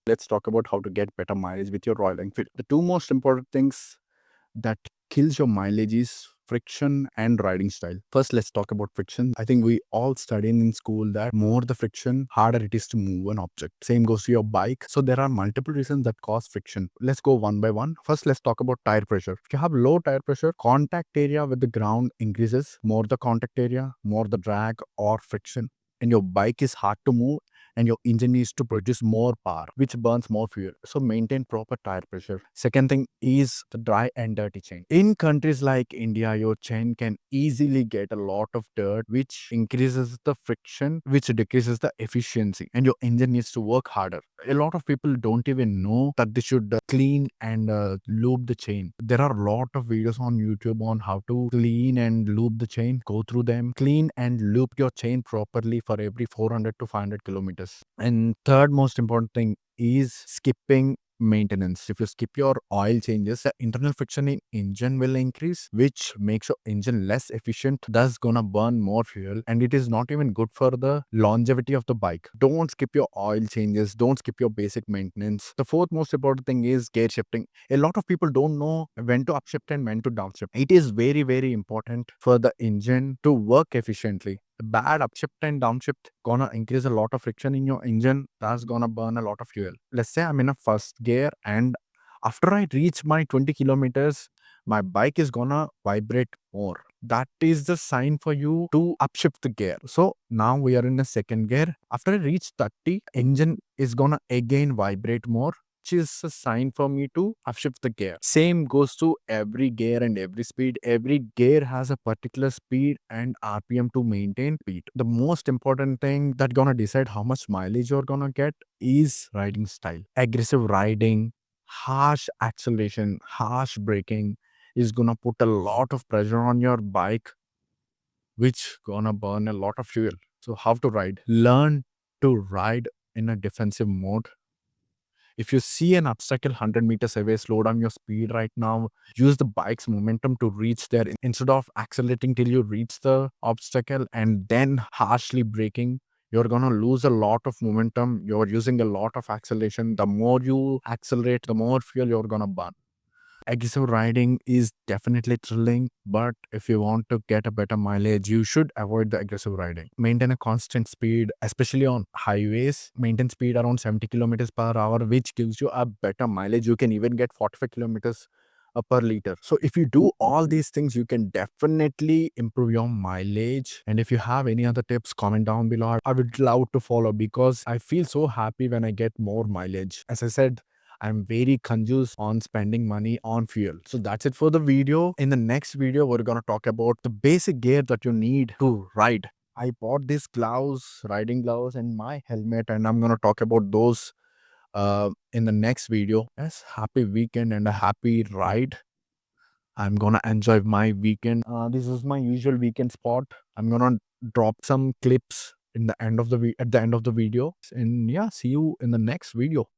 Let's talk about how to get better mileage with your Royal Enfield. The two most important things that kills your mileage is friction and riding style. First, let's talk about friction. I think we all studied in school that more the friction, harder it is to move an object. Same goes to your bike. So there are multiple reasons that cause friction. Let's go one by one. First, let's talk about tire pressure. If you have low tire pressure, contact area with the ground increases. More the contact area, more the drag or friction. And your bike is hard to move and your engine needs to produce more power, which burns more fuel. So maintain proper tire pressure. Second thing is the dry and dirty chain. In countries like India, your chain can easily get a lot of dirt, which increases the friction, which decreases the efficiency, and your engine needs to work harder. A lot of people don't even know that they should clean and lube the chain. There are a lot of videos on YouTube on how to clean and lube the chain. Go through them. Clean and lube your chain properly for every 400 to 500 kilometers. And third most important thing is skipping maintenance. If you skip your oil changes, the internal friction in engine will increase, which makes your engine less efficient, thus gonna burn more fuel, and it is not even good for the longevity of the bike. Don't skip your oil changes, don't skip your basic maintenance. The fourth most important thing is gear shifting. A lot of people don't know when to upshift and when to downshift. It is very, very important for the engine to work efficiently. Bad upshift and downshift gonna increase a lot of friction in your engine. That's gonna burn a lot of fuel. Let's say I'm in a first gear and after I reach my 20 kilometers, my bike is gonna vibrate more. That is the sign for you to upshift the gear. So now we are in a second gear. After I reach 30, engine is gonna again vibrate more, which is a sign for me to upshift the gear. Same goes to every gear and every speed. Every gear has a particular speed and RPM to maintain speed. The most important thing that gonna decide how much mileage you're gonna get is riding style. Aggressive riding, harsh acceleration, harsh braking is gonna put a lot of pressure on your bike, which gonna burn a lot of fuel. So how to ride? Learn to ride in a defensive mode. If you see an obstacle 100 meters away, slow down your speed right now. Use the bike's momentum to reach there instead of accelerating till you reach the obstacle and then harshly braking. You're going to lose a lot of momentum. You're using a lot of acceleration. The more you accelerate, the more fuel you're going to burn. Aggressive riding is definitely thrilling, but if you want to get a better mileage, you should avoid the aggressive riding. Maintain a constant speed, especially on highways. Maintain speed around 70 kilometers per hour, which gives you a better mileage. You can even get 45 kilometers per liter. So if you do all these things, you can definitely improve your mileage. And if you have any other tips, comment down below. I would love to follow because I feel so happy when I get more mileage. As I said, I'm very conscious on spending money on fuel. So that's it for the video. In the next video, we're going to talk about the basic gear that you need to ride. I bought these gloves, riding gloves, and my helmet, and I'm going to talk about those in the next video. Yes, happy weekend and a happy ride. I'm going to enjoy my weekend. This is my usual weekend spot. I'm going to drop some clips in the end of the at the end of the video. And yeah, see you in the next video.